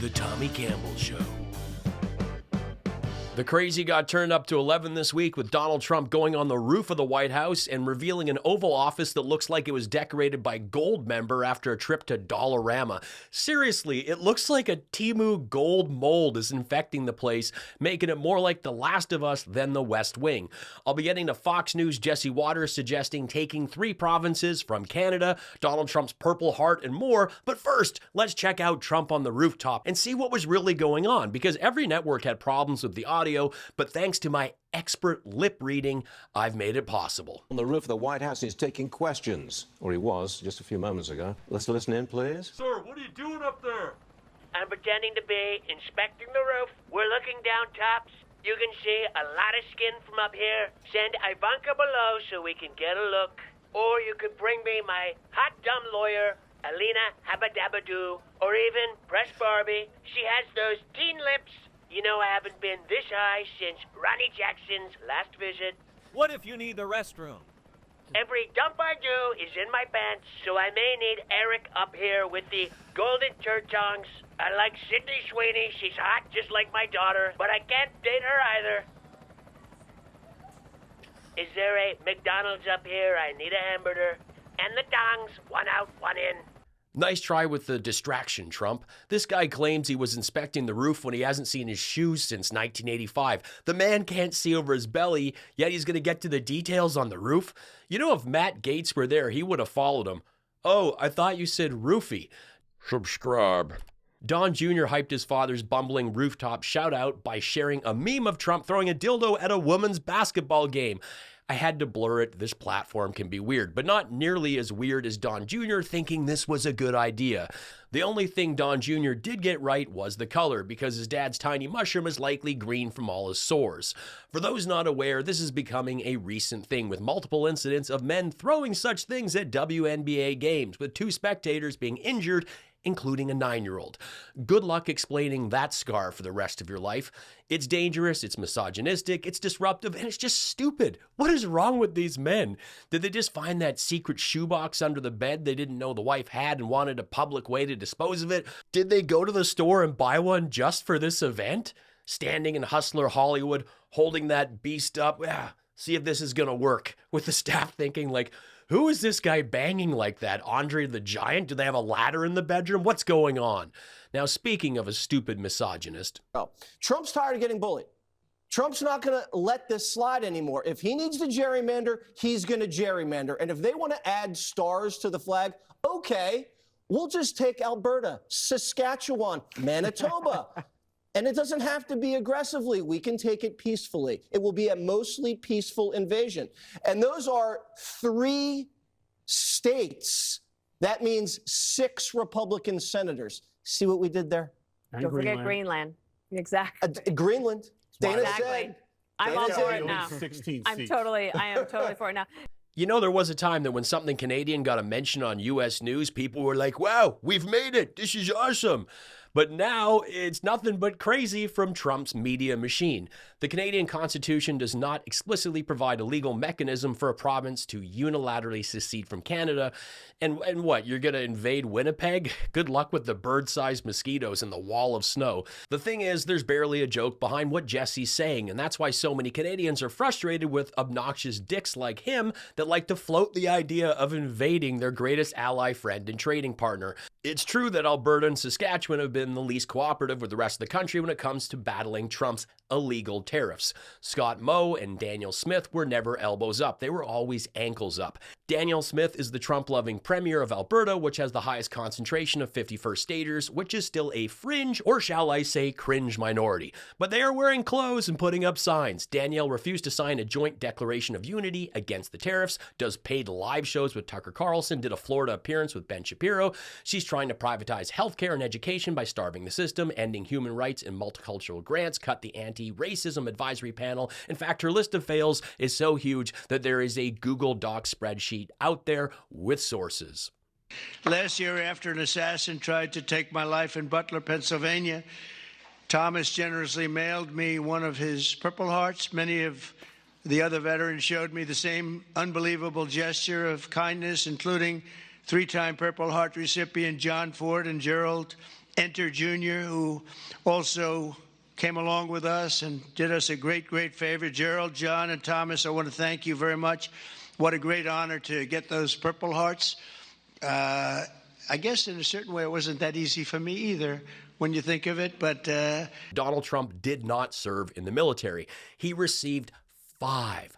The Tommy Campbell Show. The crazy got turned up to 11 this week with Donald Trump going on the roof of the White House and revealing an Oval Office that looks like it was decorated by Goldmember after a trip to Dollarama. Seriously, it looks like a Temu gold mold is infecting the place, making it more like The Last of Us than The West Wing. I'll be getting to Fox News' Jesse Waters suggesting taking 3 provinces from Canada, Donald Trump's Purple Heart, and more. But first, let's check out Trump on the rooftop and see what was really going on, because every network had problems with the audio, but thanks to my expert lip reading, I've made it possible. On the roof of the White House, he's taking questions, or he was just a few moments ago. Let's listen in, please. Sir, what are you doing up there? I'm pretending to be inspecting the roof. We're looking down tops. You can see a lot of skin from up here. Send Ivanka below so we can get a look. Or you could bring me my hot dumb lawyer, Alina Habadabadoo, or even Press Barbie. She has those teen lips. You know, I haven't been this high since Ronnie Jackson's last visit. What if you need the restroom? Every dump I do is in my pants, so I may need Eric up here with the golden turd tongs. I like Sydney Sweeney. She's hot just like my daughter, but I can't date her either. Is there a McDonald's up here? I need a hamburger. And the tongs, one out, one in. Nice try with the distraction, Trump. This guy claims he was inspecting the roof when he hasn't seen his shoes since 1985. The man can't see over his belly, yet he's going to get to the details on the roof. You know, if Matt Gaetz were there, he would have followed him. Oh, I thought you said roofie. Subscribe. Don Jr. hyped his father's bumbling rooftop shout-out by sharing a meme of Trump throwing a dildo at a women's basketball game. I had to blur it. This platform can be weird, but not nearly as weird as Don Jr. thinking this was a good idea. The only thing Don Jr. did get right was the color, because his dad's tiny mushroom is likely green from all his sores. For those not aware, this is becoming a recent thing, with multiple incidents of men throwing such things at WNBA games, with 2 spectators being injured, including a 9-year-old. Good luck explaining that scar for the rest of your life. It's dangerous, it's misogynistic, it's disruptive, and it's just stupid. What is wrong with these men? Did they just find that secret shoebox under the bed they didn't know the wife had and wanted a public way to dispose of it? Did they go to the store and buy one just for this event? Standing in Hustler Hollywood, holding that beast up, see if this is gonna work, with the staff thinking like, who is this guy banging like that? Andre the Giant? Do they have a ladder in the bedroom? What's going on? Now, speaking of a stupid misogynist. Trump's tired of getting bullied. Trump's not going to let this slide anymore. If he needs to gerrymander, he's going to gerrymander. And if they want to add stars to the flag, okay, we'll just take Alberta, Saskatchewan, Manitoba. And it doesn't have to be aggressively. We can take it peacefully. It will be a mostly peaceful invasion. And those are 3 states. That means 6 Republican senators. See what we did there? Don't forget Greenland. Exactly. Greenland. Dana Exactly. said. I'm all for it now. 16 I am totally for it now. You know, there was a time that when something Canadian got a mention on U.S. news, people were like, wow, we've made it. This is awesome. But now it's nothing but crazy from Trump's media machine. The Canadian Constitution does not explicitly provide a legal mechanism for a province to unilaterally secede from Canada. And what, you're going to invade Winnipeg? Good luck with the bird-sized mosquitoes and the wall of snow. The thing is, there's barely a joke behind what Jesse's saying, and that's why so many Canadians are frustrated with obnoxious dicks like him that like to float the idea of invading their greatest ally, friend, and trading partner. It's true that Alberta and Saskatchewan have been the least cooperative with the rest of the country when it comes to battling Trump's illegal tariffs. Scott Moe and Daniel Smith were never elbows up. They were always ankles up. Daniel Smith is the Trump-loving premier of Alberta, which has the highest concentration of 51st staters, which is still a fringe, or shall I say cringe minority. But they are wearing clothes and putting up signs. Danielle refused to sign a joint declaration of unity against the tariffs, does paid live shows with Tucker Carlson, did a Florida appearance with Ben Shapiro. She's trying to privatize healthcare and education by starving the system, ending human rights and multicultural grants, cut the anti-racism advisory panel. In fact, her list of fails is so huge that there is a Google Doc spreadsheet out there with sources. Last year, after an assassin tried to take my life in Butler, Pennsylvania, Thomas generously mailed me one of his Purple Hearts. Many of the other veterans showed me the same unbelievable gesture of kindness, including 3-time Purple Heart recipient John Ford and Gerald Enter Jr., who also came along with us and did us a great, great favor. Gerald, John, and Thomas, I want to thank you very much. What a great honor to get those Purple Hearts. I guess in a certain way it wasn't that easy for me either when you think of it, but... Donald Trump did not serve in the military. He received five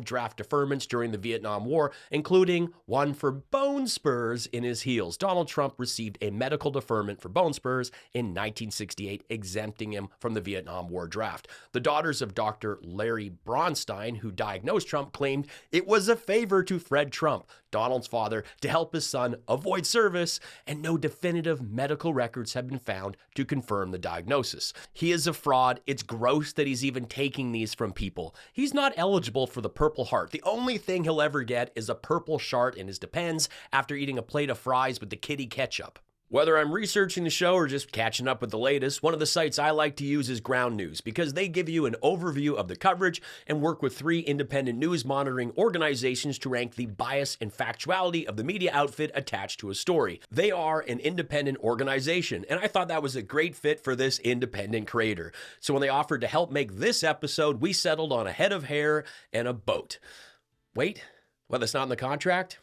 draft deferments during the Vietnam War, including one for bone spurs in his heels. Donald Trump received a medical deferment for bone spurs in 1968, exempting him from the Vietnam War draft. The daughters of Dr. Larry Bronstein, who diagnosed Trump, claimed it was a favor to Fred Trump, Donald's father, to help his son avoid service, and no definitive medical records have been found to confirm the diagnosis. He is a fraud. It's gross that he's even taking these from people. He's not eligible for the Purple Heart. The only thing he'll ever get is a purple shart in his Depends after eating a plate of fries with the kitty ketchup. Whether I'm researching the show or just catching up with the latest, one of the sites I like to use is Ground News because they give you an overview of the coverage and work with 3 independent news monitoring organizations to rank the bias and factuality of the media outfit attached to a story. They are an independent organization, and I thought that was a great fit for this independent creator. So when they offered to help make this episode, we settled on a head of hair and a boat. Wait, well, that's not in the contract?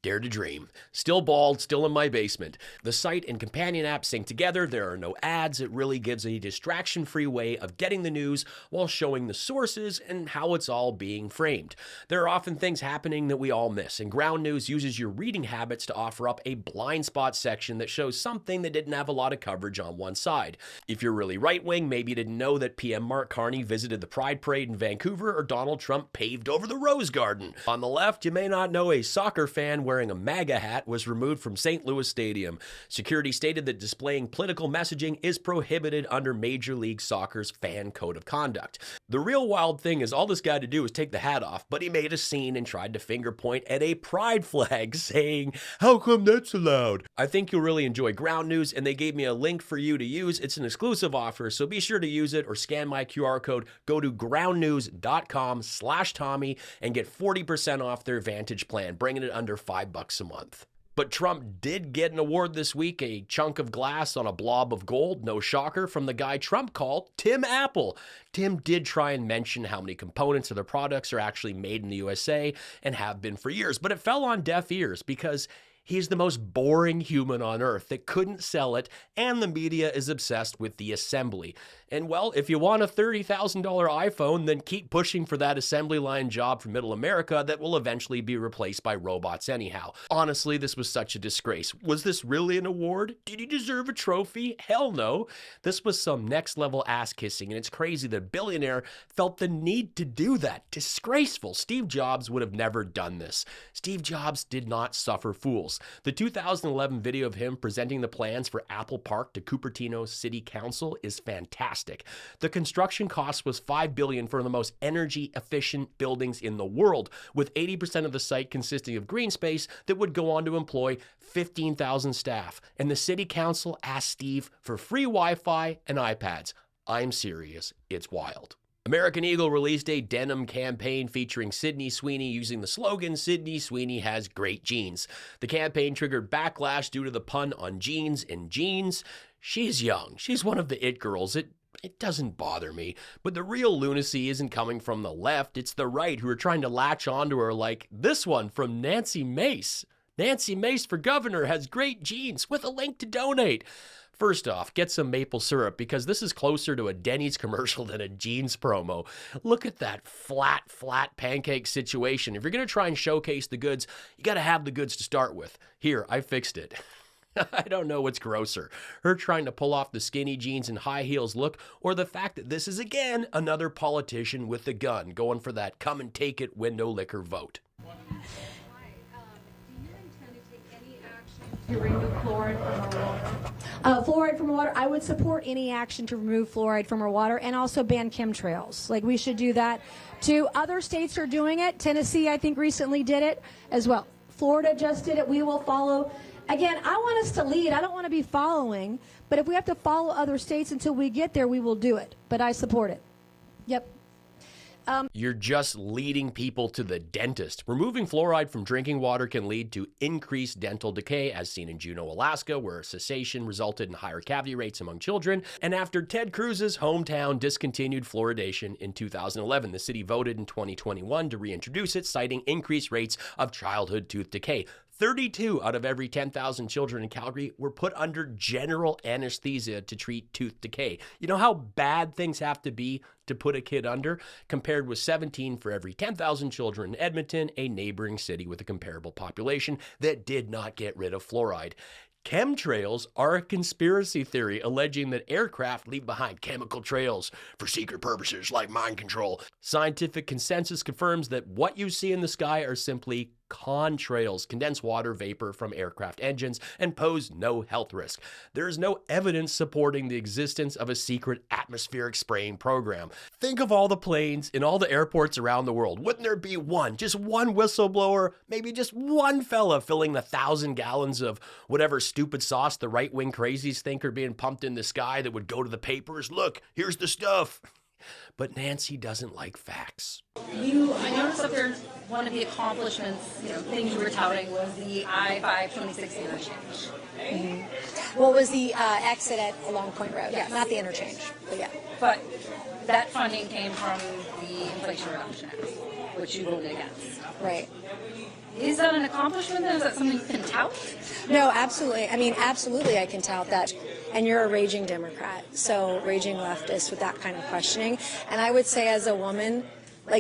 Dare to dream. Still bald, still in my basement. The site and companion app sync together. There are no ads. It really gives a distraction-free way of getting the news while showing the sources and how it's all being framed. There are often things happening that we all miss, and Ground News uses your reading habits to offer up a blind spot section that shows something that didn't have a lot of coverage on one side. If you're really right-wing, maybe you didn't know that PM Mark Carney visited the Pride Parade in Vancouver or Donald Trump paved over the Rose Garden. On the left, you may not know a soccer fan wearing a MAGA hat was removed from St. Louis Stadium. Security stated that displaying political messaging is prohibited under Major League Soccer's fan code of conduct. The real wild thing is all this guy had to do was take the hat off, but he made a scene and tried to finger point at a pride flag, saying, "How come that's allowed?" I think you'll really enjoy Ground News, and they gave me a link for you to use. It's an exclusive offer, so be sure to use it or scan my QR code. Go to groundnews.com/Tommy and get 40% off their Vantage plan, bringing it under $5 a month. But Trump did get an award this week, a chunk of glass on a blob of gold, no shocker, from the guy Trump called Tim Apple. Tim did try and mention how many components of their products are actually made in the USA and have been for years, but it fell on deaf ears because he's the most boring human on earth that couldn't sell it, and the media is obsessed with the assembly. And well, if you want a $30,000 iPhone, then keep pushing for that assembly line job for middle America that will eventually be replaced by robots anyhow. Honestly, this was such a disgrace. Was this really an award? Did he deserve a trophy? Hell no. This was some next level ass kissing, and it's crazy that a billionaire felt the need to do that. Disgraceful. Steve Jobs would have never done this. Steve Jobs did not suffer fools. The 2011 video of him presenting the plans for Apple Park to Cupertino City Council is fantastic. The construction cost was $5 billion for the most energy-efficient buildings in the world, with 80% of the site consisting of green space that would go on to employ 15,000 staff. And the city council asked Steve for free Wi-Fi and iPads. I'm serious. It's wild. American Eagle released a denim campaign featuring Sydney Sweeney using the slogan, "Sydney Sweeney has great jeans." The campaign triggered backlash due to the pun on jeans and jeans. She's young. She's one of the it girls. It doesn't bother me, but the real lunacy isn't coming from the left. It's the right who are trying to latch onto her like this one from Nancy Mace. Nancy Mace for governor has great jeans with a link to donate. First off, get some maple syrup because this is closer to a Denny's commercial than a jeans promo. Look at that flat pancake situation. If you're going to try and showcase the goods, you got to have the goods to start with. Here, I fixed it. I don't know what's grosser, her trying to pull off the skinny jeans and high heels look, or the fact that this is again another politician with a gun going for that come and take it window liquor vote. To remove fluoride from our water? Fluoride from water, I would support any action to remove fluoride from our water and also ban chemtrails. Like, we should do that too. Other states are doing it. Tennessee, I think, recently did it as well. Florida just did it. We will follow. Again, I want us to lead. I don't want to be following, but if we have to follow other states until we get there, we will do it. But I support it. Yep. You're just leading people to the dentist. Removing fluoride from drinking water can lead to increased dental decay, as seen in Juneau, Alaska, where cessation resulted in higher cavity rates among children. And after Ted Cruz's hometown discontinued fluoridation in 2011, the city voted in 2021 to reintroduce it, citing increased rates of childhood tooth decay. 32 out of every 10,000 children in Calgary were put under general anesthesia to treat tooth decay. You know how bad things have to be to put a kid under? Compared with 17 for every 10,000 children in Edmonton, a neighboring city with a comparable population that did not get rid of fluoride. Chemtrails are a conspiracy theory alleging that aircraft leave behind chemical trails for secret purposes like mind control. Scientific consensus confirms that what you see in the sky are simply contrails, condensed water vapor from aircraft engines, and pose no health risk. There is no evidence supporting the existence of a secret atmospheric spraying program. Think of all the planes in all the airports around the world. Wouldn't there be just one whistleblower, maybe just one fella filling the 1,000 gallons of whatever stupid sauce the right-wing crazies think are being pumped in the sky that would go to the papers? Look, here's the stuff. But Nancy doesn't like facts. I noticed up there one of the accomplishments, things you were touting was the I-5 2060 interchange. Mm-hmm. What was the exit at Long Point Road? Yes. Not the interchange, but yeah. But that funding came from the Inflation Reduction Act, which you voted against. Right. Is that an accomplishment then? Is that something you can tout? No, absolutely. I mean, absolutely I can tout that. And you're a raging Democrat, so raging leftist with that kind of questioning. And I would say as a woman,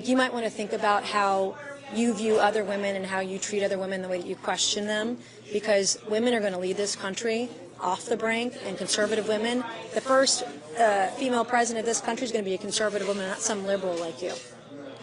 you might want to think about how you view other women and how you treat other women, the way that you question them, because women are going to lead this country off the brink, and conservative women. The first female president of this country is going to be a conservative woman, not some liberal like you.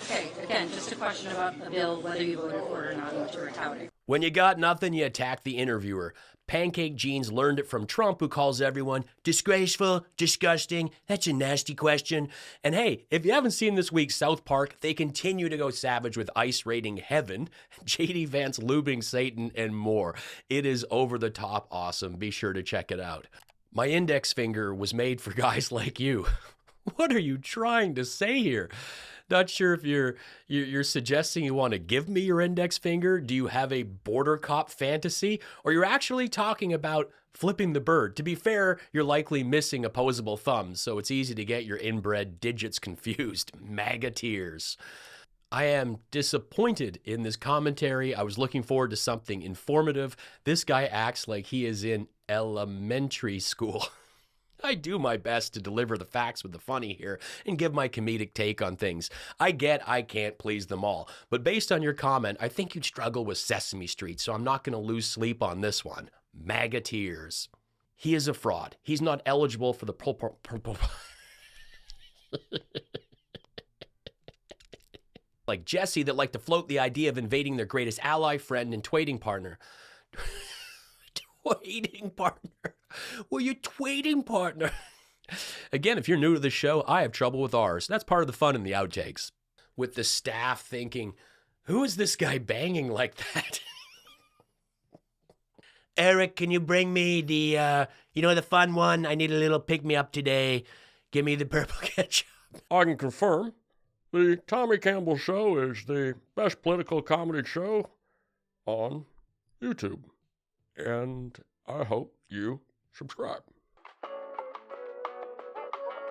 Okay, again, just a question about the bill, whether you voted for it or not, and what you were touting. When you got nothing, you attack the interviewer. Pancake Jeans learned it from Trump, who calls everyone disgraceful, disgusting. That's a nasty question. And hey, if you haven't seen this week's South Park, they continue to go savage with ICE raiding Heaven, JD Vance lubing Satan, and more. It is over the top awesome. Be sure to check it out. My index finger was made for guys like you. What are you trying to say here? Not sure if you're suggesting you want to give me your index finger. Do you have a border cop fantasy? Or you're actually talking about flipping the bird? To be fair, you're likely missing opposable thumbs, so it's easy to get your inbred digits confused. MAGA tears. I am disappointed in this commentary. I was looking forward to something informative. This guy acts like he is in elementary school. I do my best to deliver the facts with the funny here and give my comedic take on things. I get I can't please them all, but based on your comment, I think you'd struggle with Sesame Street, so I'm not going to lose sleep on this one. MAGA tears. He is a fraud. He's not eligible for the like Jesse that like to float the idea of invading their greatest ally, friend, and twaiting partner. Twaiting partner. Well, your twaiting partner. Again, if you're new to the show, I have trouble with ours. That's part of the fun in the outtakes. With the staff thinking, who is this guy banging like that? Eric, can you bring me the, the fun one? I need a little pick-me-up today. Give me the purple ketchup. I can confirm the Tommy Campbell Show is the best political comedy show on YouTube. And I hope you subscribe.